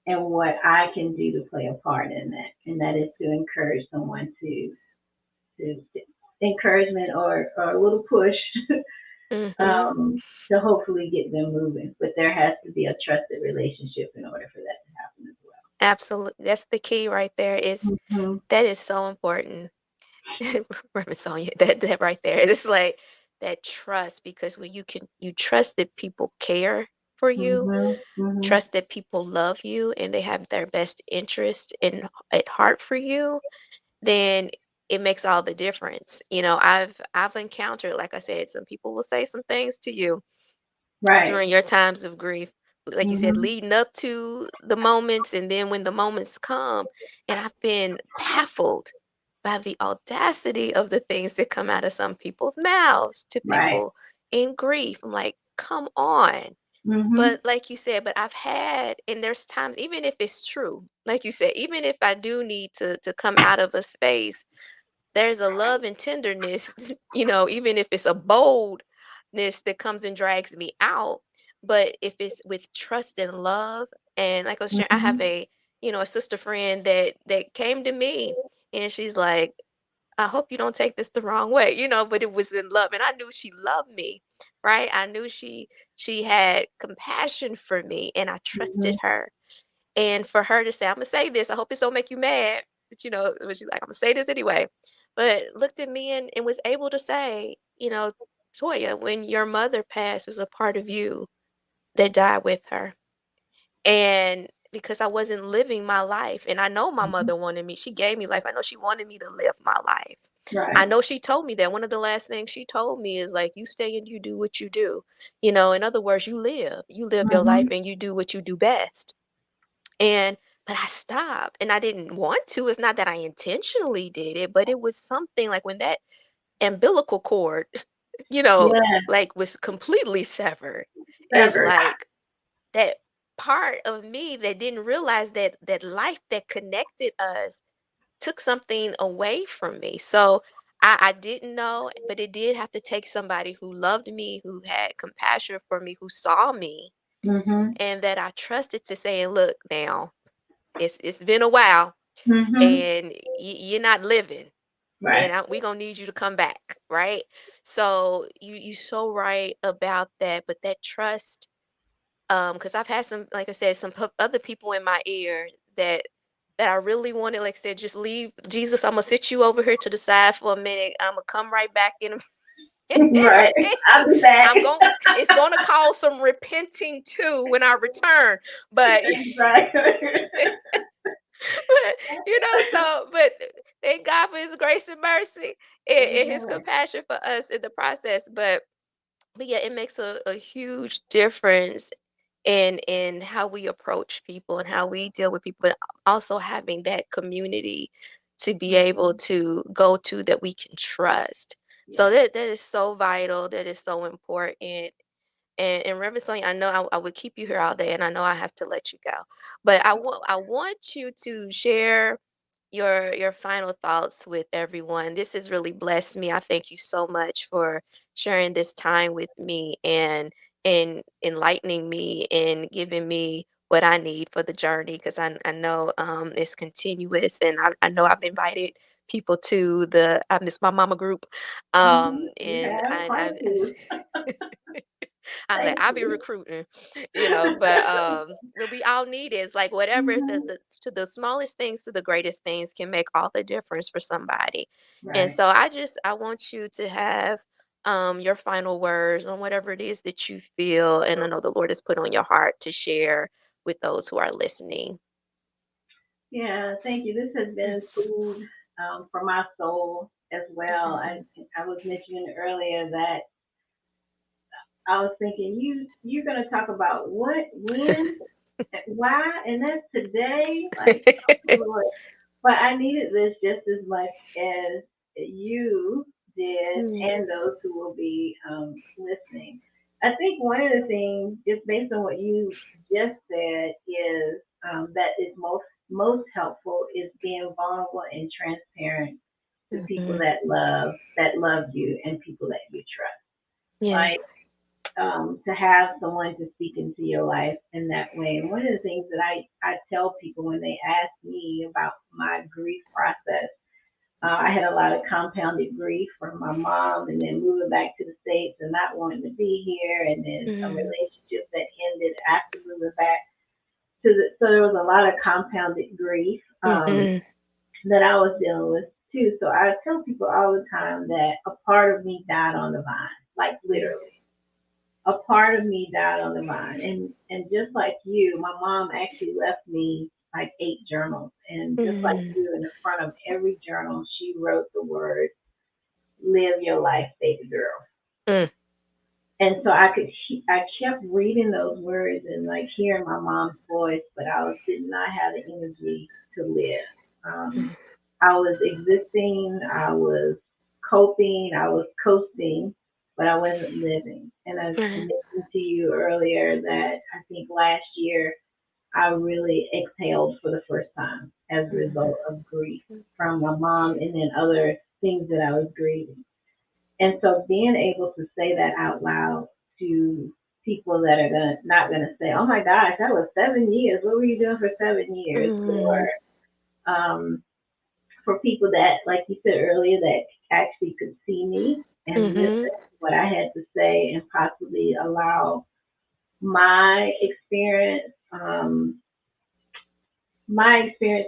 And what I can do to play a part in that, and that is to encourage someone to encouragement or a little push
Mhm.
um, to hopefully get them moving. But there has to be a trusted relationship in order for that to happen as
Absolutely. That's the key right there. Is
well. Mhm.
that is so important. Reverend Sonia, that right there. It's like that trust because when you trust that people care for you,
Mhm. Mhm.
trust that people love you and they have their best interest in at heart for you, then it makes all the difference. I've encountered, like I said, some people will say some things to you
Right.
during your times of grief, like you said,
Mhm.
leading up to the moments, and then when the moments come, and I've been baffled by the audacity of the things that come out of some people's mouths to
Right.
people in grief. I'm like, come on.
Mhm.
But like you said, but I've had, and there's times, even if it's true, like you said, even if I do need to come out of a space, there's a love and tenderness, even if it's a boldness that comes and drags me out. But if it's with trust and love, and like I was sharing, I have
Mhm.
a sister friend that came to me, and she's like, I hope you don't take this the wrong way, but it was in love. And I knew she loved me, right? I knew she had compassion for me, and I trusted
Mhm.
her. And for her to say, I'm gonna say this, I hope this don't make you mad. But she's like, I'm gonna say this anyway. But looked at me and was able to say, Toya, when your mother passed, was a part of you that died with her. And because I wasn't living my life, and I know my
Mhm.
mother wanted me, she gave me life. I know she wanted me to live my life. I
Right.
know she told me that. One of the last things she told me is like, you stay and you do what you do. In other words, you live your life
Mhm.
and you do what you do best. And but I stopped and I didn't want to. It's not that I intentionally did it, but it was something like when that umbilical cord, you know,
Yeah.
like was completely severed. It's
Severed.
like that part of me that didn't realize that life that connected us took something away from me. So I didn't know, but it did have to take somebody who loved me, who had compassion for me, who saw me,
Mhm.
and that I trusted to say, look, now it's been a while,
Mhm.
and you're not living,
Right.
and we gonna need you to come back, right? So you so right about that, but that trust, because I've had some, like I said, some other people in my ear that I really wanted, like I said, just leave, Jesus. I'm gonna sit you over here to the side for a minute. I'm gonna come right back in.
Right. I'll be back.
I'm going. It's gonna cause some repenting too when I return, but
Exactly.
but but thank God for his grace and mercy and his
Amen.
compassion for us in the process. But yeah, it makes a huge difference in how we approach people and how we deal with people, but also having that community to be able
Mhm.
to go to that we can trust. So
Yes.
that is so vital. That is so important. And Reverend Sonia, I know I would keep you here all day, and I know I have to let you go. But I want you to share your final thoughts with everyone. This has really blessed me. I thank you so much for sharing this time with me and enlightening me and giving me what I need for the journey, because I know it's continuous, and I know I've invited people to the I Miss My Mama group.
Mhm. You
And
have quite a few.
I was like,
Thank
I'll be
you.
recruiting, but we all need it. It's like whatever
Mhm.
the to the smallest things to the greatest things can make all the difference for somebody. And
Right.
so I want you to have your final words on whatever it is that you feel and I know the Lord has put on your heart to share with those who are listening.
Yeah, thank you. This has been food for my soul as well.
Mhm.
I was mentioning earlier that I was thinking you're gonna talk about what, when, why, and that's today. Like, oh Lord. But I needed this just as much as you did,
Yeah.
and those who will be listening. I think one of the things, just based on what you just said, is that is most helpful is being vulnerable and transparent to people
Mhm.
that love you and people that you trust.
Yeah.
Like to have someone to speak into your life in that way. And one of the things that I tell people when they ask me about my grief process, I had a lot of compounded grief from my mom and then moving back to the States and not wanting to be here, and then a
Mhm.
relationship that ended after moving back to so there was a lot of compounded grief
Mhm.
that I was dealing with too. So I tell people all the time that a part of me died on the vine, like
Mhm.
literally a part of me died on the vine. And just like you, my mom actually left me like 8 journals. And just like
Mhm.
you, in the front of every journal, she wrote the word, live your life, baby girl.
Mm.
And so I kept reading those words and like hearing my mom's voice, but did not have the energy to live.
Mhm.
I was existing, I was coping, I was coasting, but I wasn't living. And I
Right.
mentioned to you earlier that I think last year I really exhaled for the first time as a
Mhm.
result of grief from my mom and then other things that I was grieving. And so being able to say that out loud to people that are not gonna say, "Oh my gosh, that was 7 years. What were you doing for 7 years?"
Mhm.
Or um, for people that, like you said earlier, that actually could see me and listen
Mhm.
to what I had to say and possibly allow my experience,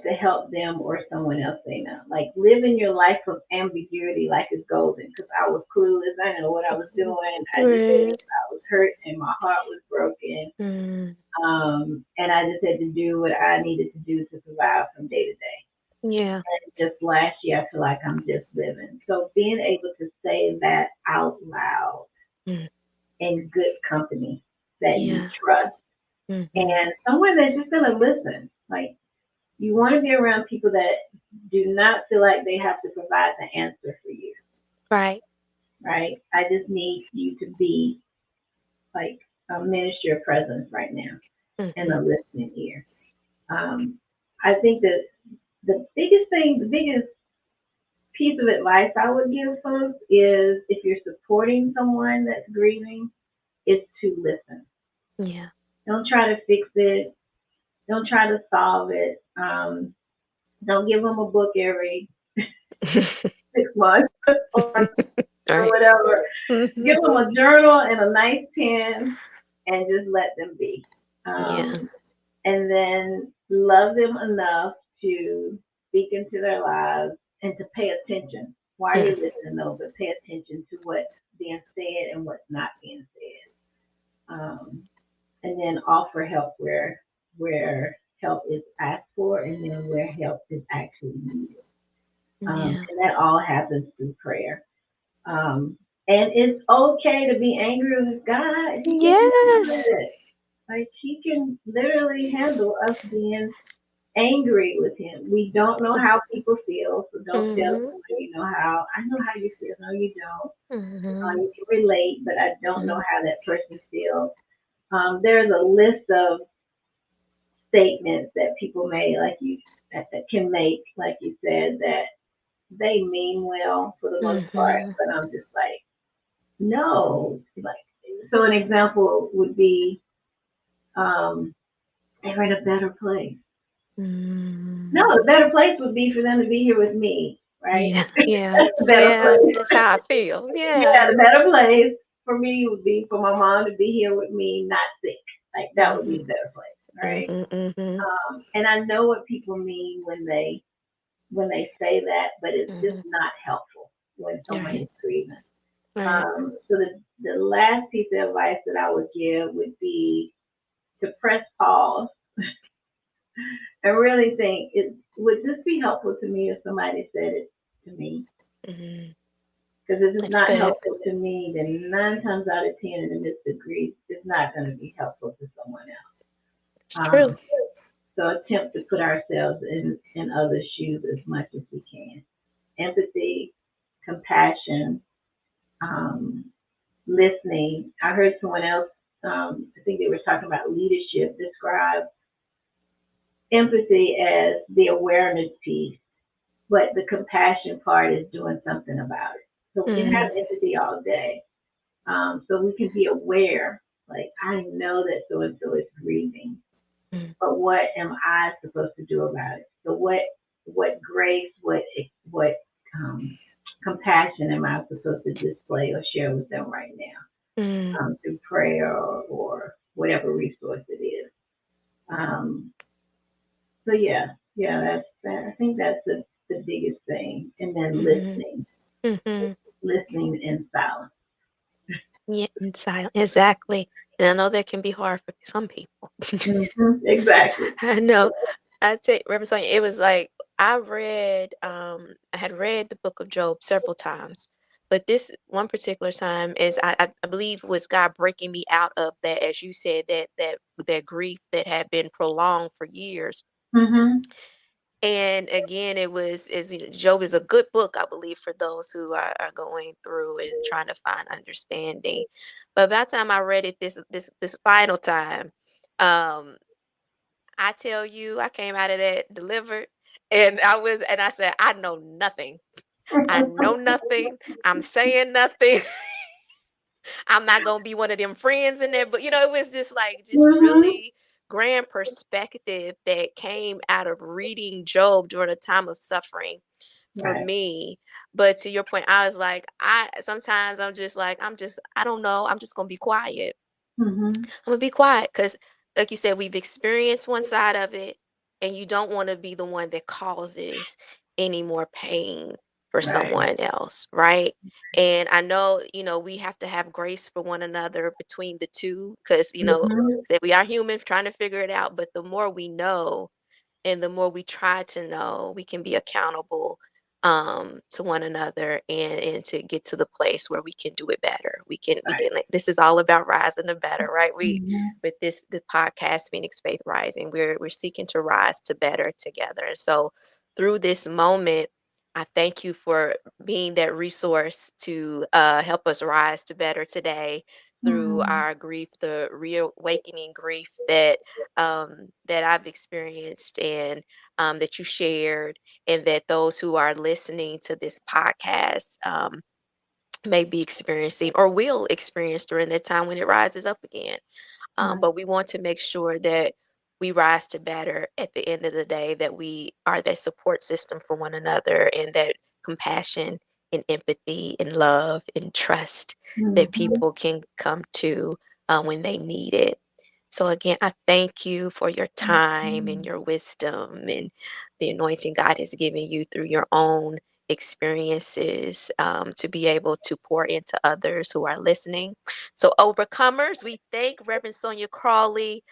to help them or someone else they know. Like living your life of ambiguity like it's golden because I was clueless. I didn't know what I was doing. I just knew
Right.
I was hurt and my heart was broken.
Mm.
And I just had to do what I needed to do to survive from day to day.
Yeah.
Just last year, I feel like I'm just living. So being able to say that out loud
Mm.
in good company that you
Yeah.
trust
Mhm.
and someone that's just going to listen. Like you want to be around people that do not feel like they have to provide the answer for you,
Right.
right? I just need you to be like a ministry of presence right now and
Mhm.
a listening ear. Um, I think that the biggest piece of advice I would give folks is if you're supporting someone that's grieving, is to listen.
Yeah.
Don't try to fix it. Don't try to solve it. Don't give them a book every 6 months or
Right.
whatever.
Mhm.
Give them a journal and a nice pen and just let them be.
Yeah.
Um, and then love them enough to speak into their lives and to pay attention while
Mm.
you're listening, though, but pay attention to what's being said and what's not being said. And then offer help where help is asked for and then where help is actually needed.
Yeah.
And that all happens through prayer. Um, and it's okay to be angry with God. He can handle
Yes.
it. Like he can literally handle us being angry with him. We don't know how people feel, so don't tell
Mhm.
somebody you know how. I know how you feel. No, you don't.
Mhm.
You can relate, but I don't know
Mhm.
how that person feels. There's a list of statements that people may like you that can make, like you said, that they mean well for the most part,
Mhm.
but I'm just like, no. Like, so an example would be, they're in a better place. No,
Mm.
the better place would be for them to be here with me, right?
Yeah. Yeah.
That's the better
Yeah.
place.
That's how I feel. Yeah.
Yeah, the better place for me would be for my mom to be here with me, not sick. Like that would be
Mhm.
a better place, right?
Mhm. Mhm.
And I know what people mean when they say that, but it's just
Mhm.
not helpful when someone
Right.
is grieving.
Right.
So the last piece of advice that I would give would be to press pause and really think, would this be helpful to me if somebody said it to me?
Mhm.
Because if it's
That's
not
good.
helpful to me, then 9 times out of 10 in the midst of grief, it's not going to be helpful to someone else.
It's true.
So attempt to put ourselves in others' shoes as much as we can. Empathy, compassion, um, listening. I heard someone else, I think they were talking about leadership, describe empathy as the awareness piece, but the compassion part is doing something about it. So we can have
Mm.
empathy all day. So we can be aware, like, I know that so and so is grieving,
Mm.
but what am I supposed to do about it? So what grace, what um, compassion am I supposed to display or share with them right
Mm.
now, through prayer or whatever resource it is? Um, so yeah, that's that. I think that's the biggest thing, and then
Mhm. Mhm.
listening in silence.
Yeah, in silence. Exactly. And I know that can be hard for some people.
Exactly.
I know. I tell you, Reverend Sonia, it was like I had read the book of Job several times, but this one particular time is I believe was God breaking me out of that, as you said, that grief that had been prolonged for years.
Mhm.
And again, it was is Job is a good book, I believe, for those who are going through and trying to find understanding. But by the time I read it this final time, um, I tell you, I came out of that delivered, and I said, I know nothing. I know nothing. I'm saying nothing. I'm not gonna be one of them friends in there. But it was just like just
Mhm.
really grand perspective that came out of reading Job during a time of suffering for
Right.
me. But to your point, I was like, I sometimes I'm just like, I don't know. I'm just gonna be quiet.
Mhm.
I'm gonna be quiet because, like you said, we've experienced one side of it, and you don't want to be the one that causes any more pain for
Right.
someone else, right? And I know, we have to have grace for one another between the two, because
Mhm.
that we are human trying to figure it out. But the more we know, and the more we try to know, we can be accountable to one another, and to get to the place where we can do it better. We can, like, this is all about rising to better, right? We
Mhm.
with the podcast Phoenix Faith Rising, we're seeking to rise to better together. And so through this moment, I thank you for being that resource to help us rise to better today through
Mhm.
our grief, the reawakening grief that I've experienced, and that you shared, and that those who are listening to this podcast may be experiencing or will experience during that time when it rises up again.
Right.
But we want to make sure that we rise to better at the end of the day, that we are that support system for one another, and that compassion and empathy and love and trust that
Mhm.
people can come to when they need it. So again, I thank you for your time and
Mhm.
your wisdom and the anointing God has given you through your own experiences, to be able to pour into others who are listening. So, overcomers, we thank Reverend Sonia Crawley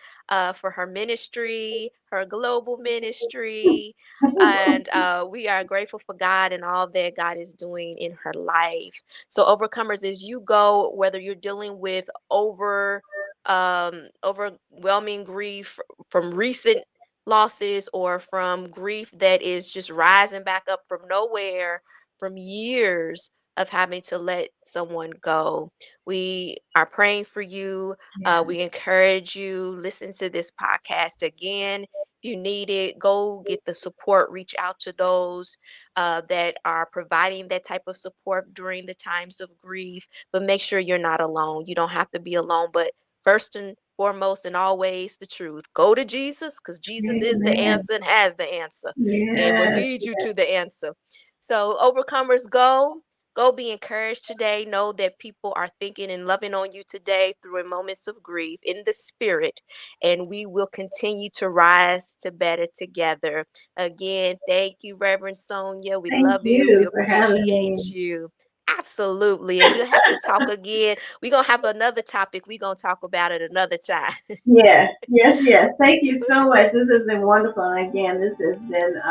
for her ministry, her global ministry, and we are grateful for God and all that God is doing in her life. So, overcomers, as you go, whether you're dealing with overwhelming grief from recent losses, or from grief that is just rising back up from nowhere from years of having to let someone go. We are praying for you.
Yeah.
We encourage you, listen to this podcast again. If you need it, go get the support, reach out to those that are providing that type of support during the times of grief, but make sure you're not alone. You don't have to be alone, but first and foremost and always the truth. Go to Jesus, because Jesus is the
Amen.
answer and has the answer and will
Yes.
lead you to the answer. So, overcomers, go. Go be encouraged today. Know that people are thinking and loving on you today through moments of grief in the spirit, and we will continue to rise to better together. Again, thank you, Reverend Sonia. We
Thank
love you. We
you for having
appreciate
me.
you. Absolutely. And we'll have to talk again. We're going to have another topic. We're going to talk about it another time.
Yes, yes, yes. Thank you so much. This has been wonderful. And again, this has been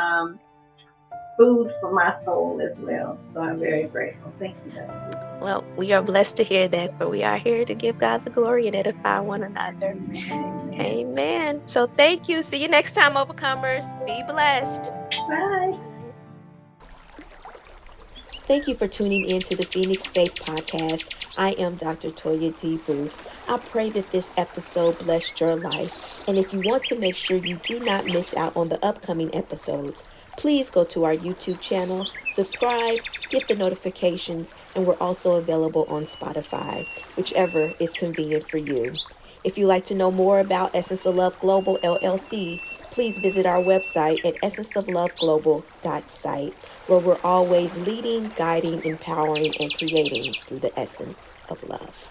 food for my soul as well. So I'm very grateful. Thank you, though.
Well, we are blessed to hear that, for we are here to give God the glory and edify one another.
Amen.
Amen. So thank you. See you next time, overcomers. Be blessed.
Bye.
Bye. Thank you for tuning in to the Phoenix Faith Podcast. I am Dr. Toya D. Booth. I pray that this episode blessed your life. And if you want to make sure you do not miss out on the upcoming episodes, please go to our YouTube channel, subscribe, get the notifications, and we're also available on Spotify, whichever is convenient for you. If you'd like to know more about Essence of Love Global LLC, please visit our website at essenceofloveglobal.site, where we're always leading, guiding, empowering, and creating through the essence of love.